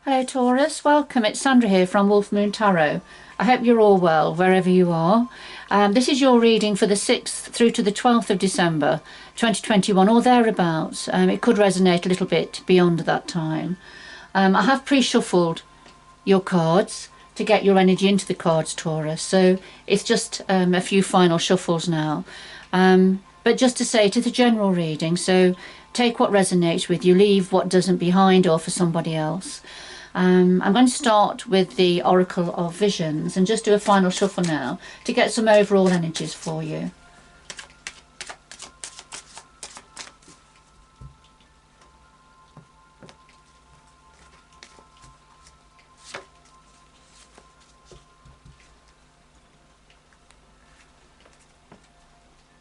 Hello Taurus, welcome. It's Sandra here from Wolf Moon Tarot. I hope you're all well wherever you are. This is your reading for the 6th through to the 12th of December 2021 or thereabouts. It could resonate a little bit beyond that time. I have pre-shuffled your cards to get your energy into the cards, Taurus, so it's just a few final shuffles now. But just to say, it is a general reading, so take what resonates with you, leave what doesn't behind or for somebody else. I'm going to start with the Oracle of Visions and just do a final shuffle now to get some overall energies for you.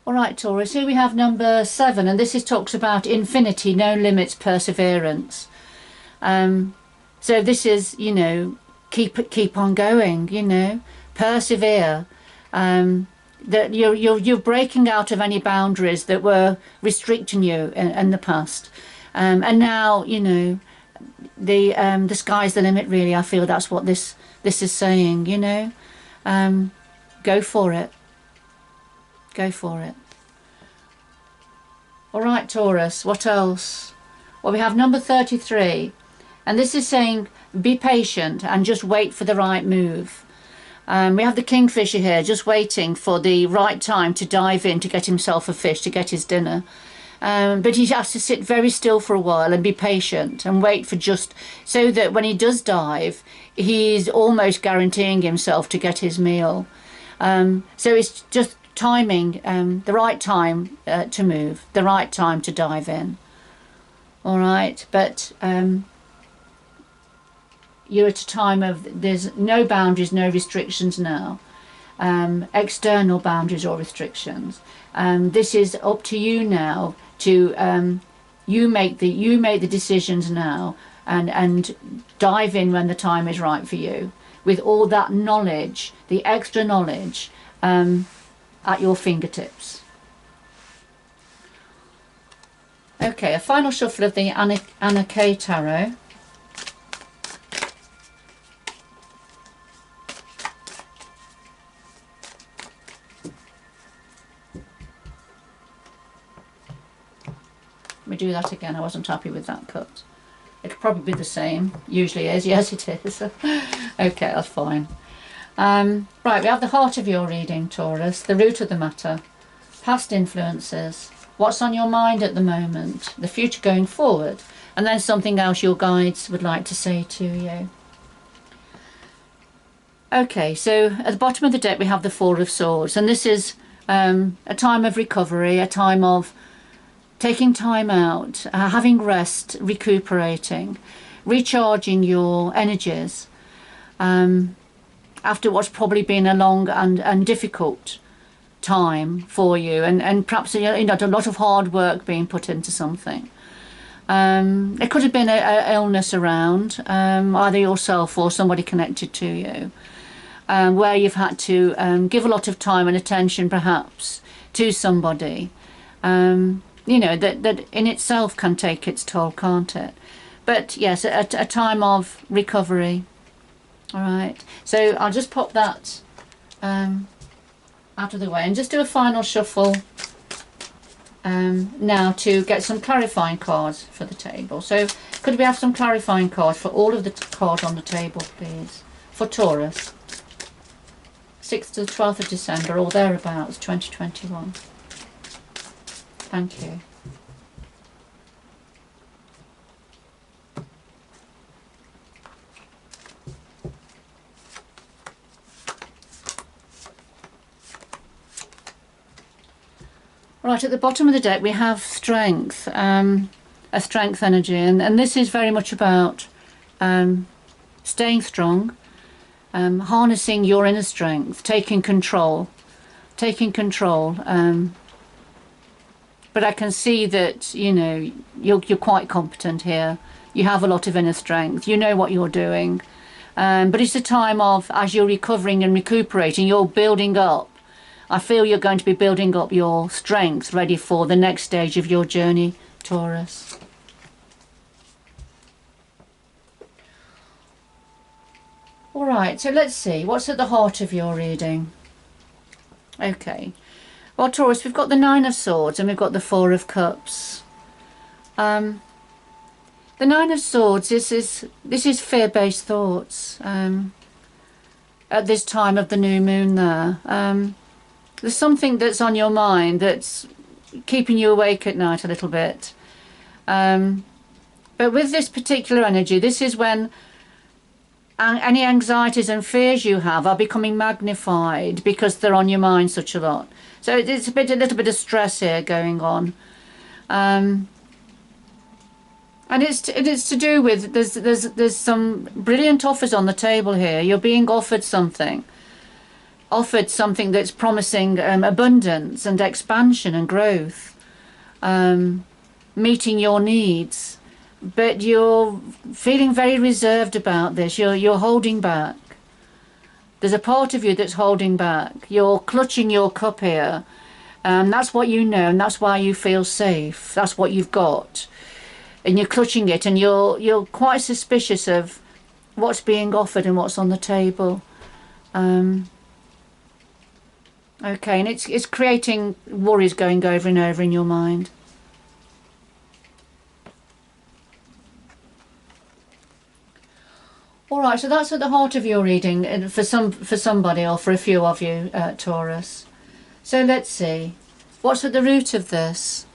Alright Taurus, here we have number 7, and this talks about infinity, no limits, perseverance. So this is, you know, keep on going, you know, persevere. That you're breaking out of any boundaries that were restricting you in the past, and now, you know, the sky's the limit. Really, I feel that's what this is saying. You know, go for it. Go for it. All right, Taurus. What else? Well, we have number 33. And this is saying, be patient and just wait for the right move. We have the Kingfisher here, just waiting for the right time to dive in to get himself a fish, to get his dinner. But he has to sit very still for a while and be patient and wait for just, so that when he does dive, he's almost guaranteeing himself to get his meal. So it's just timing, the right time to move, the right time to dive in. All right, but you're at a time of, there's no boundaries, no restrictions now, external boundaries or restrictions. This is up to you now to you make the decisions now and dive in when the time is right for you, with all that knowledge, the extra knowledge at your fingertips. Okay, a final shuffle of the Anna K Tarot. Let me do that again. I wasn't happy with that cut. It'll probably be the same. Usually is. Yes, it is. Okay, that's fine. Right, we have the heart of your reading, Taurus. The root of the matter. Past influences. What's on your mind at the moment. The future going forward. And then something else your guides would like to say to you. Okay, so at the bottom of the deck we have the Four of Swords. And this is a time of recovery, a time of taking time out, having rest, recuperating, recharging your energies after what's probably been a long and difficult time for you, and perhaps, you know, a lot of hard work being put into something. It could have been an illness around, either yourself or somebody connected to you, where you've had to give a lot of time and attention perhaps to somebody. You know, that in itself can take its toll, can't it? But yes, a time of recovery. All right, so I'll just pop that out of the way and just do a final shuffle now to get some clarifying cards for the table. So could we have some clarifying cards for all of the cards on the table, please? For Taurus, 6th to the 12th of December or thereabouts, 2021. Thank you. Right, at the bottom of the deck we have strength, a strength energy, and this is very much about staying strong, harnessing your inner strength, taking control. But I can see that, you know, you're quite competent here. You have a lot of inner strength. You know what you're doing. But it's a time of, as you're recovering and recuperating, you're building up. I feel you're going to be building up your strength, ready for the next stage of your journey, Taurus. All right, so let's see. What's at the heart of your reading? Okay. Well, Taurus, we've got the Nine of Swords and we've got the Four of Cups. The Nine of Swords, this is fear-based thoughts. At this time of the new moon there. There's something that's on your mind that's keeping you awake at night a little bit. But with this particular energy, this is when any anxieties and fears you have are becoming magnified because they're on your mind such a lot. So it's a little bit of stress here going on. And it's to do with, there's some brilliant offers on the table here. You're being offered something that's promising abundance and expansion and growth, meeting your needs, but you're feeling very reserved about this. You're holding back. There's a part of you that's holding back. You're clutching your cup here, and that's what you know, and that's why you feel safe. That's what you've got. And you're clutching it, and you're quite suspicious of what's being offered and what's on the table. Okay, and it's creating worries going over and over in your mind. All right, so that's at the heart of your reading for somebody or for a few of you, Taurus. So let's see, what's at the root of this?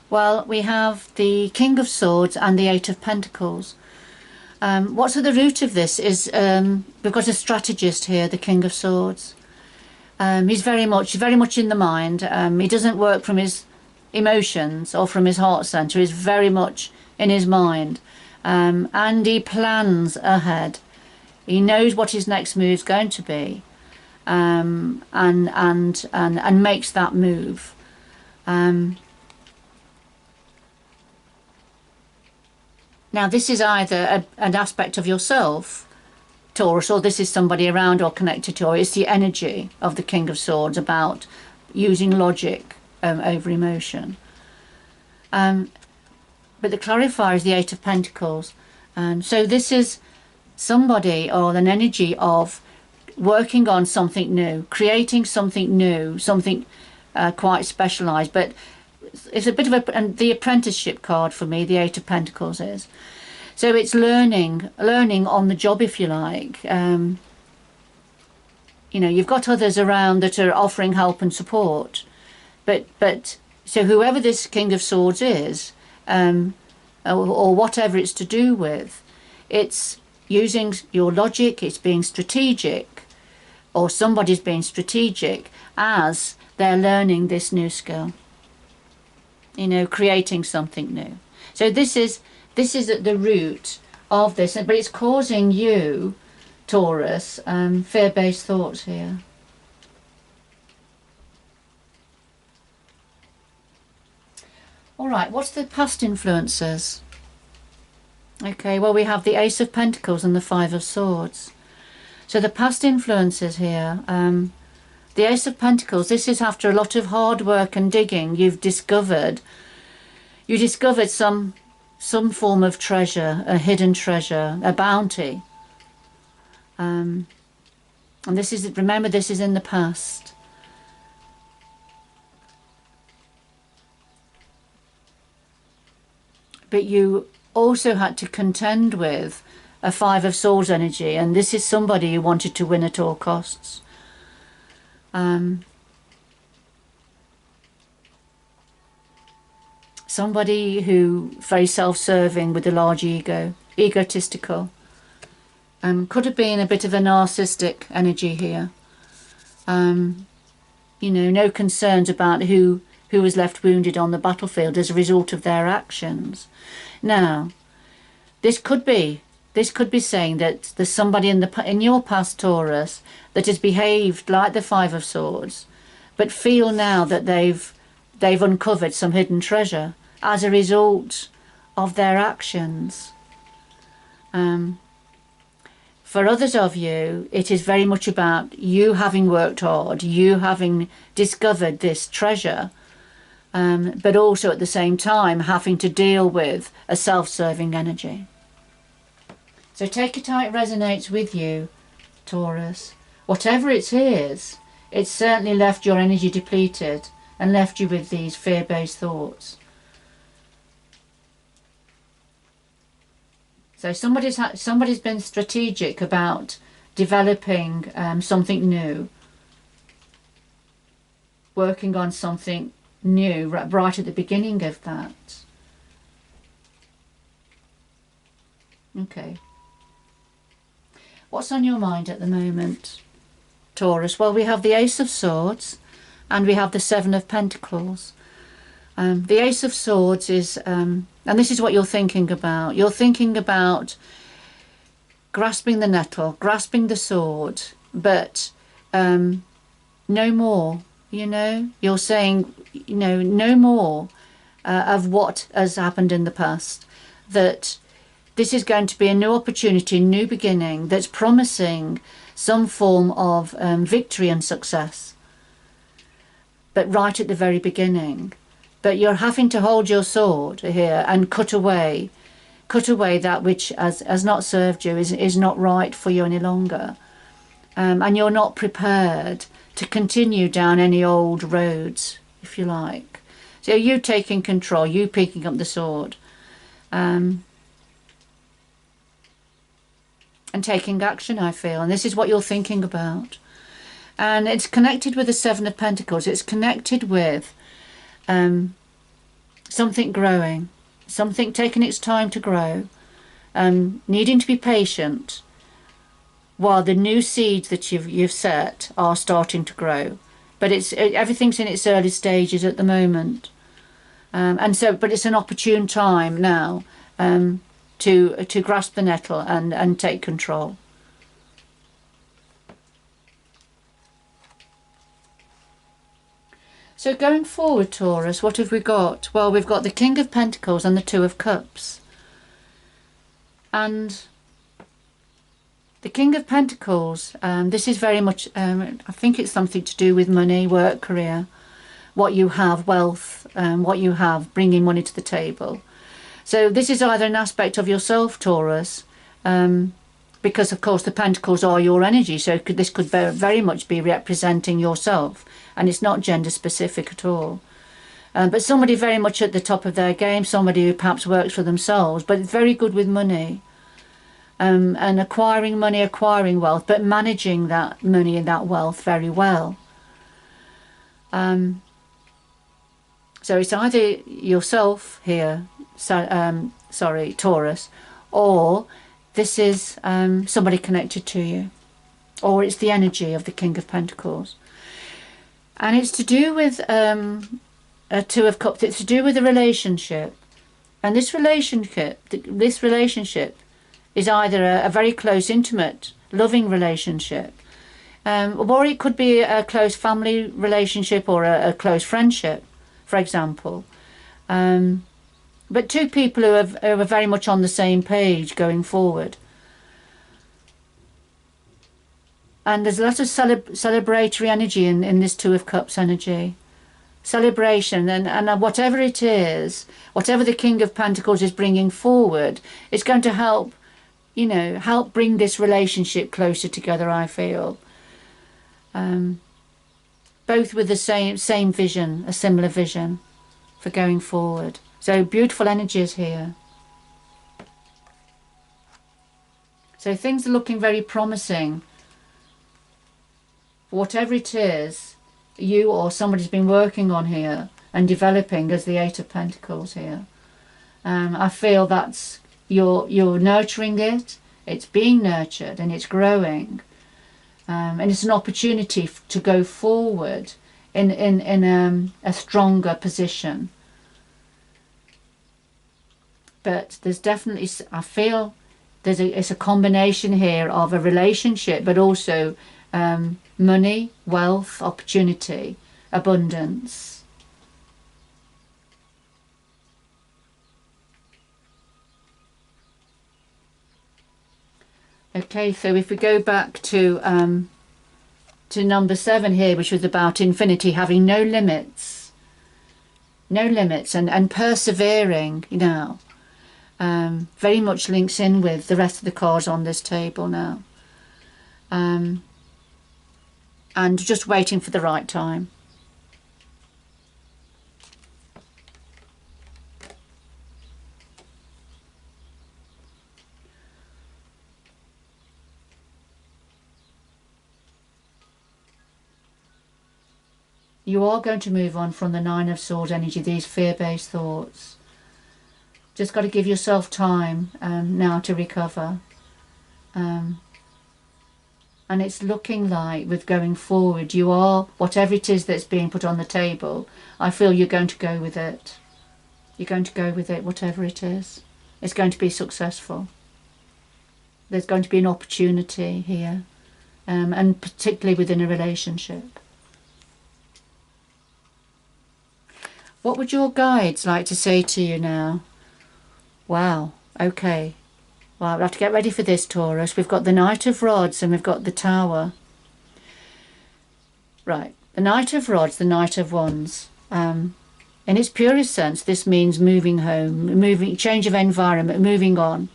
Well, we have the King of Swords and the Eight of Pentacles. What's at the root of this is we've got a strategist here, the King of Swords. He's very much in the mind. He doesn't work from his emotions or from his heart center. He's very much in his mind, and he plans ahead. He knows what his next move's going to be, and makes that move. Now, this is either an aspect of yourself, Taurus, or this is somebody around or connected to, or it's the energy of the King of Swords about using logic over emotion. But the clarifier is the Eight of Pentacles. So this is somebody or an energy of working on something new, creating something new, something quite specialised, but it's a bit of the apprenticeship card for me, the Eight of Pentacles is. So it's learning on the job, if you like. You know, you've got others around that are offering help and support. But so whoever this King of Swords is, or whatever it's to do with, it's using your logic, it's being strategic, or somebody's being strategic as they're learning this new skill. You know, creating something new. So this is at the root of this, but it's causing you, Taurus, fear-based thoughts here. All right, what's the past influences? Okay, well, we have the Ace of Pentacles and the Five of Swords. So the past influences here, the Ace of Pentacles, this is after a lot of hard work and digging. You discovered some form of treasure, a hidden treasure, a bounty. And this is, remember, this is in the past. But you also had to contend with a Five of Swords energy, and this is somebody who wanted to win at all costs. Somebody who very self-serving with a large ego, egotistical. Could have been a bit of a narcissistic energy here. You know, no concerns about who was left wounded on the battlefield as a result of their actions. Now, this could be saying that there's somebody in your past, Taurus, that has behaved like the Five of Swords, but feel now that they've uncovered some hidden treasure as a result of their actions. For others of you, it is very much about you having worked hard, you having discovered this treasure, but also at the same time having to deal with a self-serving energy. So take it how it resonates with you, Taurus. Whatever it is, it's certainly left your energy depleted and left you with these fear-based thoughts. So somebody's been strategic about developing something new, working on something new right at the beginning of that. Okay. What's on your mind at the moment, Taurus? Well, we have the Ace of Swords and we have the Seven of Pentacles. The Ace of Swords is, and this is what you're thinking about. You're thinking about grasping the nettle, grasping the sword, but no more, you know. You're saying, you know, no more of what has happened in the past. That this is going to be a new opportunity, new beginning that's promising some form of victory and success. But right at the very beginning. But you're having to hold your sword here and cut away that which has not served you, is not right for you any longer. And you're not prepared to continue down any old roads, if you like. So you taking control, you picking up the sword. And taking action, I feel. And this is what you're thinking about. And it's connected with the Seven of Pentacles. It's connected with something growing, something taking its time to grow, needing to be patient while the new seeds that you've set are starting to grow. But everything's in its early stages at the moment, but it's an opportune time now to grasp the nettle and take control. So going forward, Taurus, what have we got? Well, we've got the King of Pentacles and the Two of Cups. And the King of Pentacles, this is very much, I think it's something to do with money, work, career, what you have, wealth, what you have, bringing money to the table. So this is either an aspect of yourself, Taurus, because of course the Pentacles are your energy, so this could very much be representing yourself. And it's not gender specific at all. But somebody very much at the top of their game, somebody who perhaps works for themselves, but very good with money. And acquiring money, acquiring wealth, but managing that money and that wealth very well. So it's either yourself here, Taurus, or this is somebody connected to you, or it's the energy of the King of Pentacles. And it's to do with a Two of Cups. It's to do with a relationship. And this relationship is either a very close, intimate, loving relationship, or it could be a close family relationship or a close friendship, for example. But two people who are very much on the same page going forward. And there's a lot of celebratory energy in this Two of Cups energy. Celebration and whatever it is, whatever the King of Pentacles is bringing forward, it's going to help, you know, help bring this relationship closer together, I feel. Both with the same vision, a similar vision for going forward. So beautiful energies here. So things are looking very promising. Whatever it is you or somebody's been working on here and developing as the Eight of Pentacles here, I feel that's you're nurturing it, it's being nurtured and it's growing, and it's an opportunity to go forward in a stronger position. But there's definitely, I feel it's a combination here of a relationship, but also money, wealth, opportunity, abundance. Okay, so if we go back to number 7 here, which was about infinity, having no limits, and persevering, you know, very much links in with the rest of the cards on this table now. and just waiting for the right time. You are going to move on from the Nine of Swords energy, these fear-based thoughts. Just got to give yourself time now to recover. And it's looking like, with going forward, you are, whatever it is that's being put on the table, I feel you're going to go with it. You're going to go with it, whatever it is. It's going to be successful. There's going to be an opportunity here, and particularly within a relationship. What would your guides like to say to you now? Wow, okay. Well, we'll have to get ready for this, Taurus. We've got the Knight of Rods and we've got the Tower. Right, the Knight of Rods, the Knight of Wands. In its purest sense, this means moving home, moving, change of environment, moving on.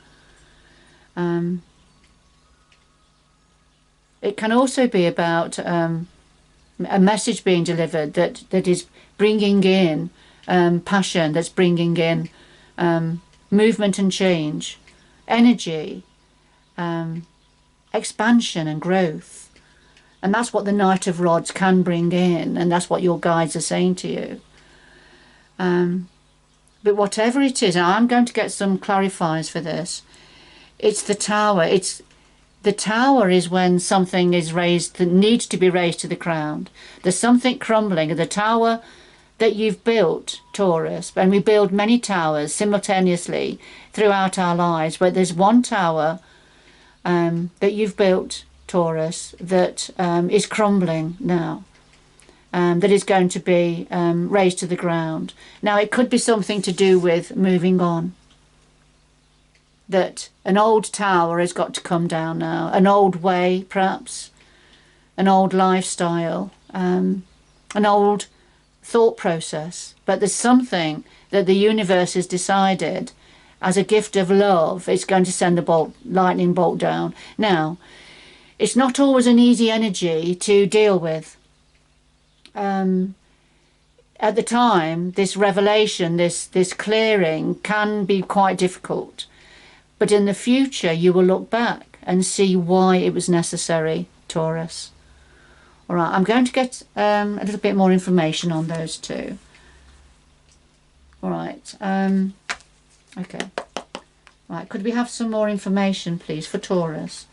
It can also be about a message being delivered that is bringing in passion, that's bringing in movement and change, energy, expansion and growth. And that's what the Knight of Rods can bring in, and that's what your guides are saying to you. But whatever it is, and I'm going to get some clarifiers for this, it's the Tower. The Tower is when something is raised that needs to be raised to the ground. There's something crumbling. The tower that you've built, Taurus, and we build many towers simultaneously throughout our lives, but there's one tower that you've built, Taurus, that is crumbling now, that is going to be raised to the ground. Now, it could be something to do with moving on, that an old tower has got to come down now, an old way perhaps, an old lifestyle, an old thought process. But there's something that the universe has decided as a gift of love, it's going to send the lightning bolt down. Now, it's not always an easy energy to deal with. At the time, this revelation, this clearing can be quite difficult. But in the future, you will look back and see why it was necessary, Taurus. All right, I'm going to get a little bit more information on those two. All right, okay. Right, could we have some more information, please, for Taurus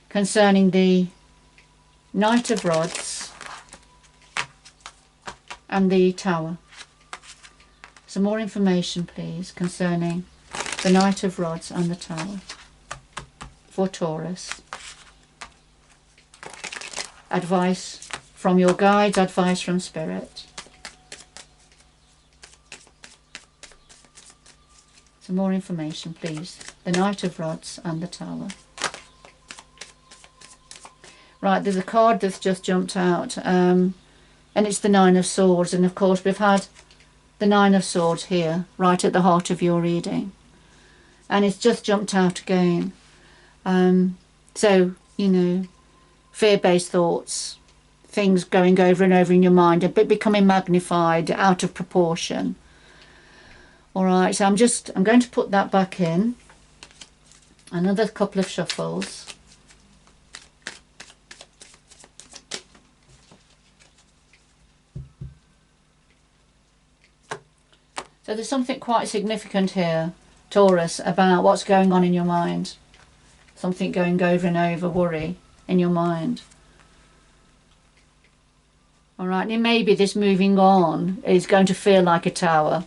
concerning the Knight of Rods and the Tower? Some more information, please, concerning the Knight of Rods and the Tower for Taurus. Advice from your guides, advice from Spirit. Some more information, please. The Knight of Rods and the Tower. Right, there's a card that's just jumped out, and it's the Nine of Swords. And of course, we've had the Nine of Swords here, right at the heart of your reading. And it's just jumped out again. So, you know, fear-based thoughts, things going over and over in your mind, but becoming magnified, out of proportion. All right, so I'm going to put that back in. Another couple of shuffles. So there's something quite significant here, Taurus, about what's going on in your mind. Something going over and over, worry in your mind. All right, and maybe this moving on is going to feel like a tower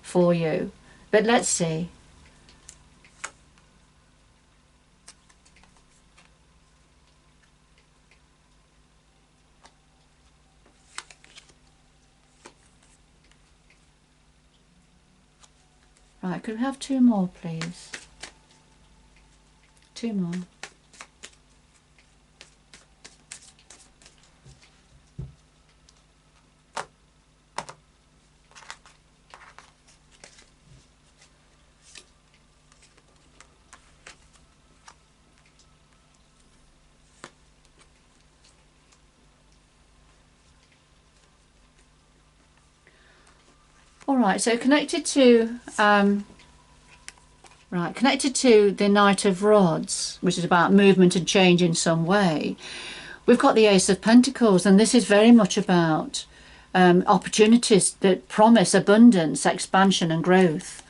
for you. But let's see. Right, could we have two more, please? Two more. right, so connected to connected to the Knight of Rods, which is about movement and change in some way, we've got the Ace of Pentacles, and this is very much about opportunities that promise abundance, expansion and growth.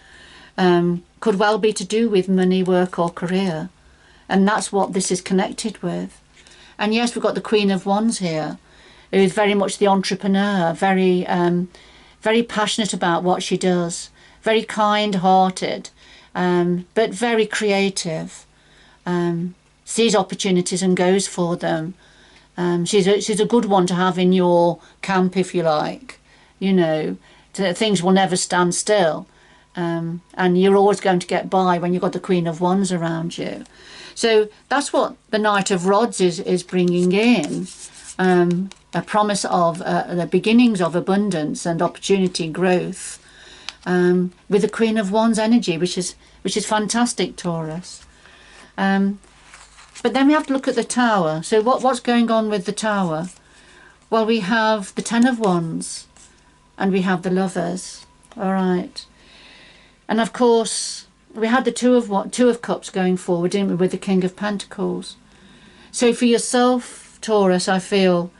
Could well be to do with money, work or career, and that's what this is connected with. And yes, we've got the Queen of Wands here, who is very much the entrepreneur, very passionate about what she does, very kind-hearted, but very creative, sees opportunities and goes for them. She's a good one to have in your camp, if you like. You know, things will never stand still, and you're always going to get by when you've got the Queen of Wands around you. So that's what the Knight of Rods is bringing in, a promise of the beginnings of abundance and opportunity, growth, with the Queen of Wands energy, which is fantastic, Taurus. But then we have to look at the Tower. So what's going on with the Tower? Well, we have the Ten of Wands and we have the Lovers. All right. And of course, we had the Two of Cups going forward, didn't we, with the King of Pentacles. So for yourself, Taurus, I feel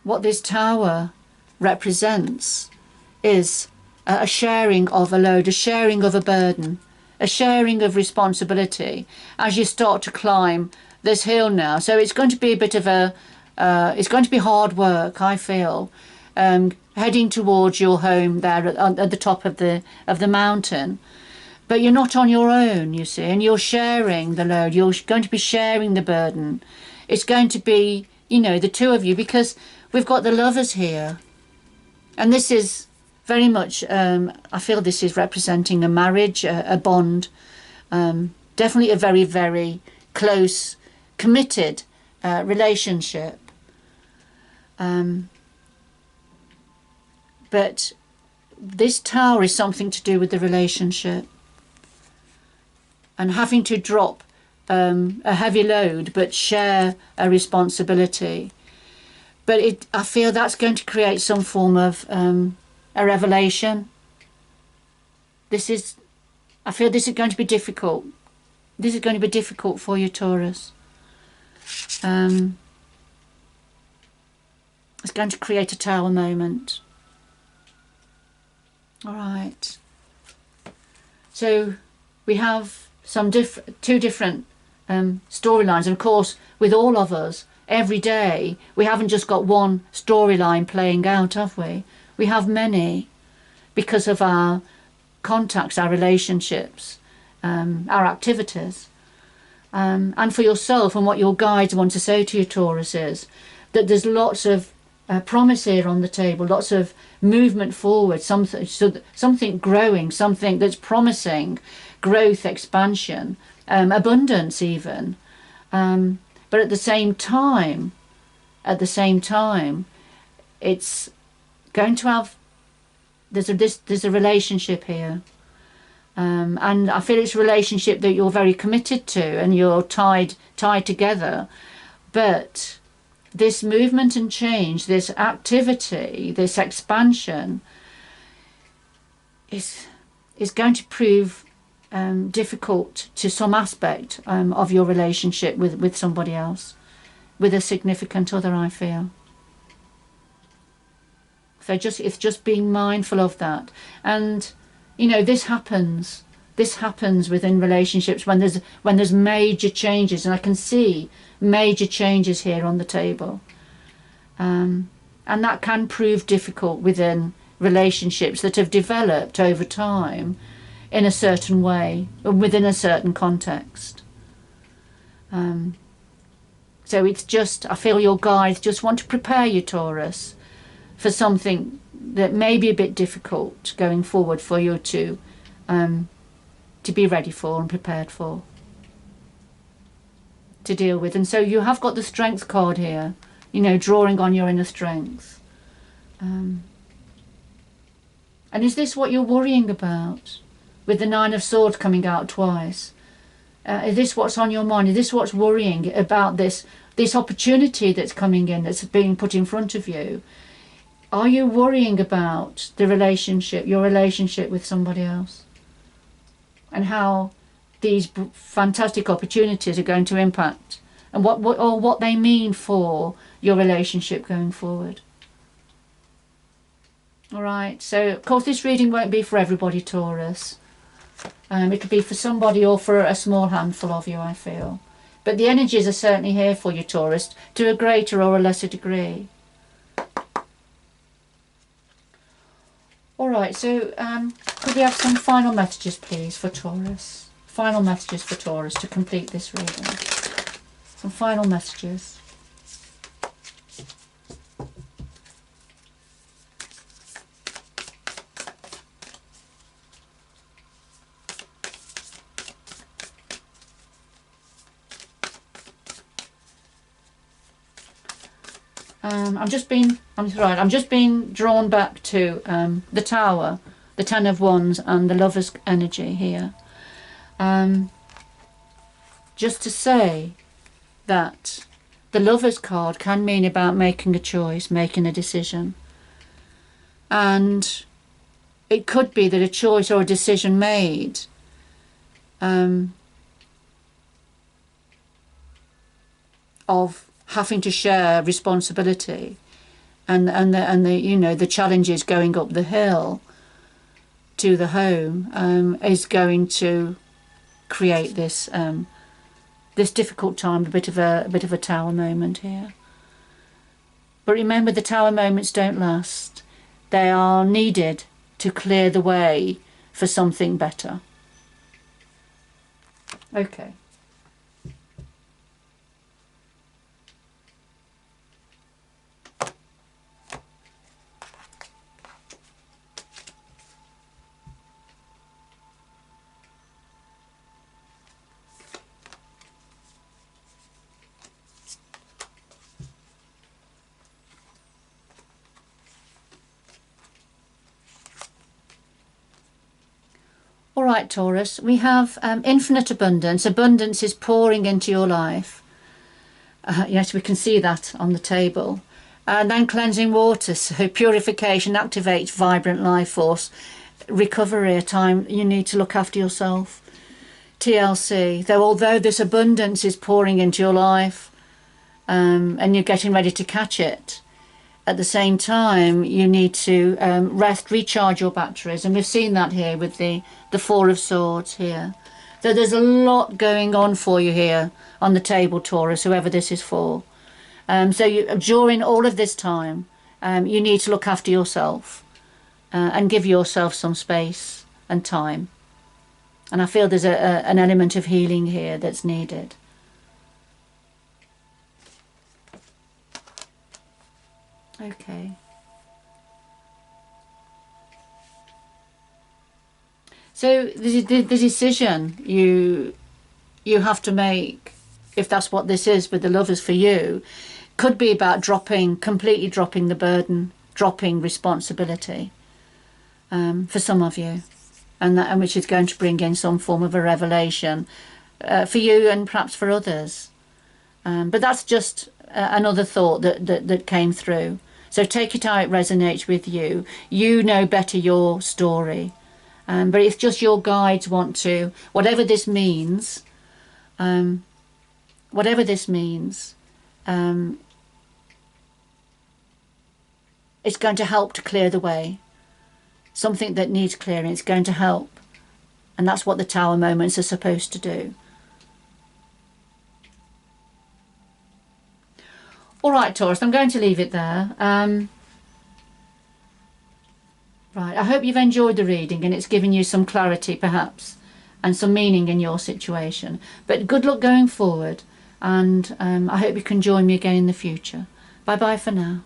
what this Tower represents is a sharing of a load, a sharing of a burden, a sharing of responsibility as you start to climb this hill now. So it's going to be a bit of it's going to be hard work, I feel, heading towards your home there at the top of the mountain. But you're not on your own, you see, and you're sharing the load. You're going to be sharing the burden. It's going to be, you know, the two of you, because we've got the Lovers here. And this is very much, I feel this is representing a marriage, a bond, definitely a very, very close, committed relationship. But this Tower is something to do with the relationship. And having to drop a heavy load but share a responsibility. But I feel that's going to create some form of a revelation. I feel this is going to be difficult. This is going to be difficult for you, Taurus. It's going to create a Tower moment. All right. So we have two different storylines, and of course with all of us every day we haven't just got one storyline playing out, have we? We have many, because of our contacts, our relationships, our activities, and for yourself, and what your guides want to say to you, Taurus, is that there's lots of promise here on the table, lots of movement forward, something growing, something that's promising growth, expansion, abundance even, but at the same time it's going to have, there's a relationship here, and I feel it's a relationship that you're very committed to and you're tied together. But this movement and change, this activity, this expansion is going to prove difficult to some aspect of your relationship with somebody else, with a significant other, I feel. So it's just being mindful of that. And you know, this happens within relationships when there's major changes, and I can see major changes here on the table, and that can prove difficult within relationships that have developed over time in a certain way, within a certain context. So it's just, I feel your guides just want to prepare you, Taurus, for something that may be a bit difficult going forward for you to be ready for and prepared for, to deal with. And so you have got the Strength card here, you know, drawing on your inner strength. And is this what you're worrying about, with the Nine of Swords coming out twice? Is this what's on your mind? Is this what's worrying about this opportunity that's coming in, that's being put in front of you? Are you worrying about the relationship, your relationship with somebody else? And how these fantastic opportunities are going to impact, and what they mean for your relationship going forward. Alright, so of course this reading won't be for everybody, Taurus. It could be for somebody or for a small handful of you, I feel. But the energies are certainly here for you, Taurus, to a greater or a lesser degree. Alright, so could we have some final messages, please, for Taurus? Final messages for Taurus to complete this reading. Some final messages. I'm just being drawn back to the Tower, the Ten of Wands, and the Lover's energy here. Just to say that the Lover's card can mean about making a choice, making a decision. And it could be that a choice or a decision made of having to share responsibility and the you know, the challenges going up the hill to the home is going to create this this difficult time, a bit of a Tower moment here. But remember, the Tower moments don't last. They are needed to clear the way for something better. Okay. Alright, Taurus, we have infinite abundance. Abundance is pouring into your life. Yes, we can see that on the table. And then cleansing water, so purification activates vibrant life force. Recovery, a time you need to look after yourself. TLC, although this abundance is pouring into your life and you're getting ready to catch it, at the same time you need to rest, recharge your batteries. And we've seen that here with the Four of Swords here. So there's a lot going on for you here on the table, Taurus, whoever this is for. During all of this time, you need to look after yourself and give yourself some space and time. And I feel there's an element of healing here that's needed. Okay. So the decision you have to make, if that's what this is with the Lovers for you, could be about completely dropping the burden, dropping responsibility for some of you, and which is going to bring in some form of a revelation for you and perhaps for others. But that's just another thought that came through. So take it how it resonates with you. You know better your story. But if just your guides want to, whatever this means, it's going to help to clear the way. Something that needs clearing, it's going to help. And that's what the Tower moments are supposed to do. All right, Taurus, I'm going to leave it there. Right, I hope you've enjoyed the reading and it's given you some clarity perhaps and some meaning in your situation. But good luck going forward, and I hope you can join me again in the future. Bye bye for now.